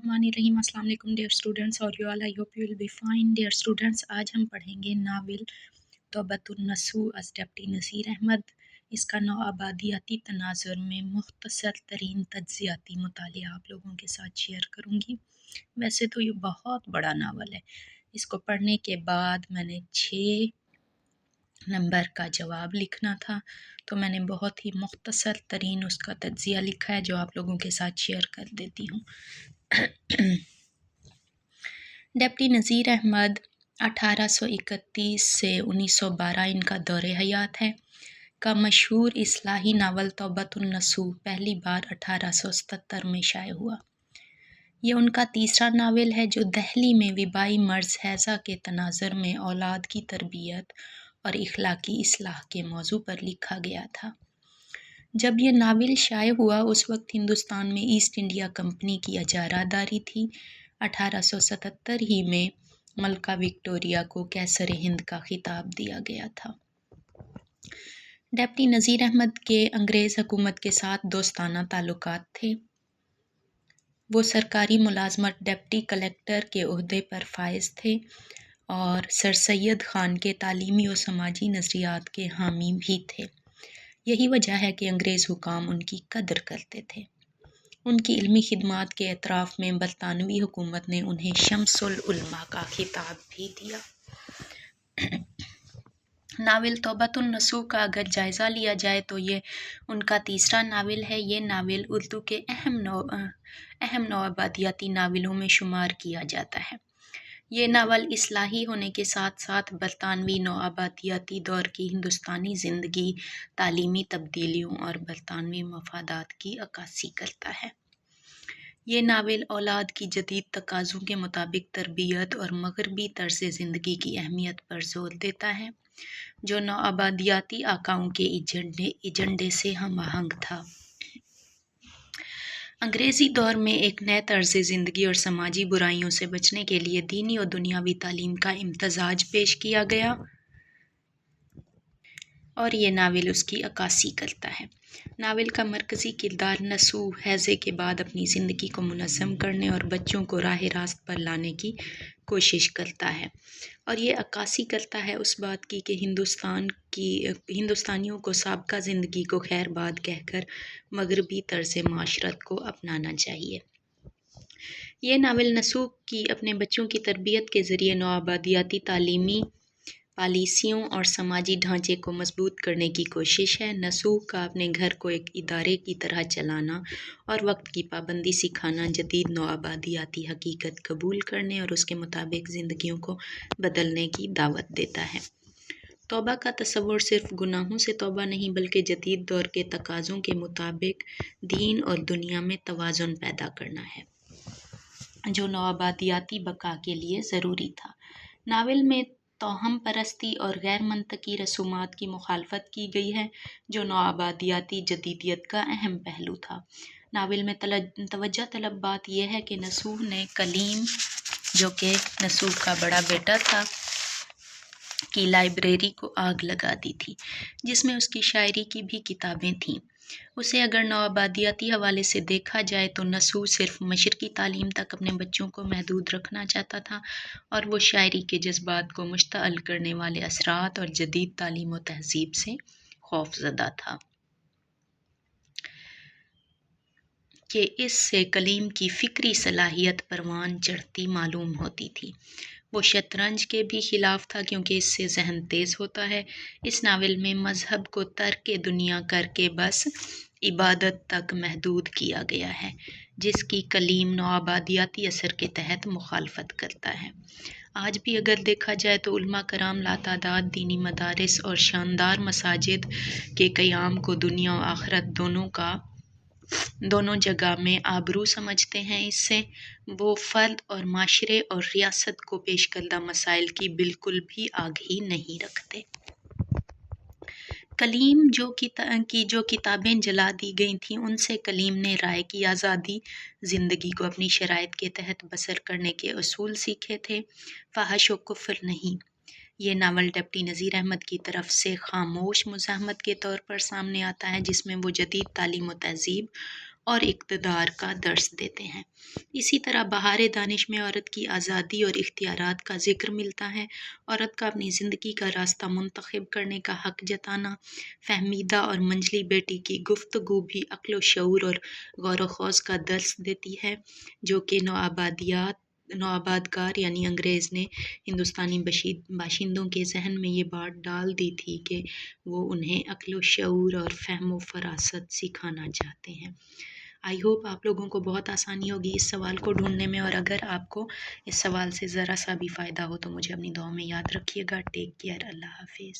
रहीम अस्सलाम वालेकुम dear students और you all I hope you will be fine dear students. आज हम पढ़ेंगे नावल तौबतुन नसूह अज़ डेप्टी नसीर अहमद। इसका नौ आबादियाती तनाज़ुर में मुख्तसर तरीन तज्ज़ियाती मुतालिया आप लोगों के साथ शेयर करूँगी। वैसे तो ये बहुत बड़ा नावल है, इसको पढ़ने के बाद मैंने 6 नंबर का जवाब लिखना था, तो मैंने बहुत ही मुख्तसर तरीन उसका तज्ज़िया लिखा है जो आप लोगों के साथ शेयर कर देती हूँ। डेप्टी नज़ीर अहमद 1831 से 1912 इनका दौरे हयात है। का मशहूर इस्लाही नावल तौबतुन नसूह पहली बार 1877 में शाये हुआ। ये उनका तीसरा नावल है जो दहली में विबाई मर्ज़ हैज़ा के तनाज़ुर में औलाद की तरबियत और इखलाकी इस्लाह के मौजू पर लिखा गया था। जब ये नावल शाये हुआ उस वक्त हिंदुस्तान में ईस्ट इंडिया कंपनी की इजारादारी थी। 1877 ही में मलका विक्टोरिया को कैसर हिंद का खिताब दिया गया था। डेप्टी नज़ीर अहमद के अंग्रेज़ हुकूमत के साथ दोस्ताना ताल्लुकात थे। वो सरकारी मुलाजमत डिप्टी कलेक्टर के ओहदे पर फाइज थे और सर सैयद ख़ान के तालीमी और समाजी नज़रियात के हामी भी थे। यही वजह है कि अंग्रेज़ हुकाम उनकी कदर करते थे। उनकी इल्मी खिदमात के एतराफ़ में बरतानवी हुकूमत ने उन्हें शम्सुल उलमा का खिताब भी दिया। नावल तौबतुन नसूह का अगर जायज़ा लिया जाए तो ये उनका तीसरा नावल है। ये नावल उर्दू के अहम नौआबादियाती नावलों में शुमार किया जाता है। ये नावल इस्लाही होने के साथ साथ बरतानवी नौआबादियाती दौर की हिंदुस्तानी ज़िंदगी, तालीमी तब्दीलियों और बरतानवी मफादात की अक्कासी करता है। ये नावल औलाद की जदीद तकाज़ों के मुताबिक तरबियत और मगरबी तर्ज़ ज़िंदगी की अहमियत पर ज़ोर देता है, जो नौआबादियाती आकाओं के एजेंडे से हम आहंग था। अंग्रेज़ी दौर में एक नए तर्ज़ ज़िंदगी और समाजी बुराइयों से बचने के लिए दीनी और दुनियावी तालीम का इम्तज़ाज पेश किया गया और ये नावल उसकी अक्कासी करता है। नावल का मरकज़ी किरदार नसूह हैज़े के बाद अपनी ज़िंदगी को मुनज़्ज़म करने और बच्चों को राह रास्त पर लाने की कोशिश करता है और ये अक्कासी करता है उस बात की कि हिंदुस्तानियों को साबका ज़िंदगी को खैरबाद कहकर मगरबी तर्ज़ माशरत को अपनाना चाहिए। ये नावल नसूह की अपने बच्चों की तरबियत के ज़रिए नौआबादियाती तालीमी पॉलिसियों और समाजी ढांचे को मजबूत करने की कोशिश है। नसूह का अपने घर को एक इदारे की तरह चलाना और वक्त की पाबंदी सिखाना जदीद नौआबादियाती हकीकत कबूल करने और उसके मुताबिक ज़िंदगियों को बदलने की दावत देता है। तौबा का तसव्वुर सिर्फ गुनाहों से तौबा नहीं बल्कि जदीद दौर के तकाज़ों के मुताबिक दीन और दुनिया में तवाज़ुन पैदा करना है, जो नौआबादियाती बका के लिए ज़रूरी था। नावल में तोहम परस्ती और गैर मंतकी रसूमात की मुखालफत की गई है, जो नौआबादियाती जदीदियत का अहम पहलू था। नावल में तवज्जो तलब बात यह है कि नसूह ने कलीम, जो कि नसूह का बड़ा बेटा था, की लाइब्रेरी को आग लगा दी थी, जिसमें उसकी शायरी की भी किताबें थीं। उसे अगर नौआबादियाती हवाले से देखा जाए तो नसूह सिर्फ मशरकी तालीम तक अपने बच्चों को महदूद रखना चाहता था और वो शायरी के जज्बात को मुश्तअल करने वाले असरात और जदीद तालीम व तहज़ीब से खौफज़दा था कि इससे कलीम की फ़िक्री सलाहियत परवान चढ़ती मालूम होती थी। वो शतरंज के भी ख़िलाफ़ था क्योंकि इससे ज़हन तेज़ होता है। इस नावल में मज़हब को तर्क दुनिया करके बस इबादत तक महदूद किया गया है, जिसकी कलीम नौआबादियाती असर के तहत मुखालफत करता है। आज भी अगर देखा जाए तो उलमा कराम लातादाद दीनी मदारिस और शानदार मसाजिद के क़याम को दुनिया और आखिरत दोनों जगह में आबरू समझते हैं। इससे वो फ़र्द और माशरे और रियासत को पेश करदा मसाइल की बिल्कुल भी आगाही नहीं रखते। कलीम जो किताबें जला दी गई थीं, उनसे कलीम ने राय की आज़ादी, ज़िंदगी को अपनी शराइत के तहत बसर करने के उसूल सीखे थे, फ़ाहिश व कुफ्र नहीं। ये नावल डेप्टी नज़ीर अहमद की तरफ से खामोश मुज़ाहमत के तौर पर सामने आता है, जिसमें वो जदीद तालीम व तहज़ीब اور اقتدار کا درس دیتے ہیں۔ اسی طرح بہار دانش میں عورت کی آزادی اور اختیارات کا ذکر ملتا ہے۔ عورت کا اپنی زندگی کا راستہ منتخب کرنے کا حق جتانا، فہمیدہ اور منجلی بیٹی کی گفتگو بھی عقل و شعور اور غور و خوض کا درس دیتی ہے، جو کہ نوآبادکار یعنی انگریز نے ہندوستانی باشندوں کے ذہن میں یہ بات ڈال دی تھی کہ وہ انہیں عقل و شعور اور فہم و فراست سکھانا چاہتے ہیں۔ آئی ہوپ آپ لوگوں کو بہت آسانی ہوگی اس سوال کو ڈھونڈنے میں، اور اگر آپ کو اس سوال سے ذرا سا بھی فائدہ ہو تو مجھے اپنی دعاؤں میں یاد رکھیے گا۔ ٹیک کیئر، اللہ حافظ۔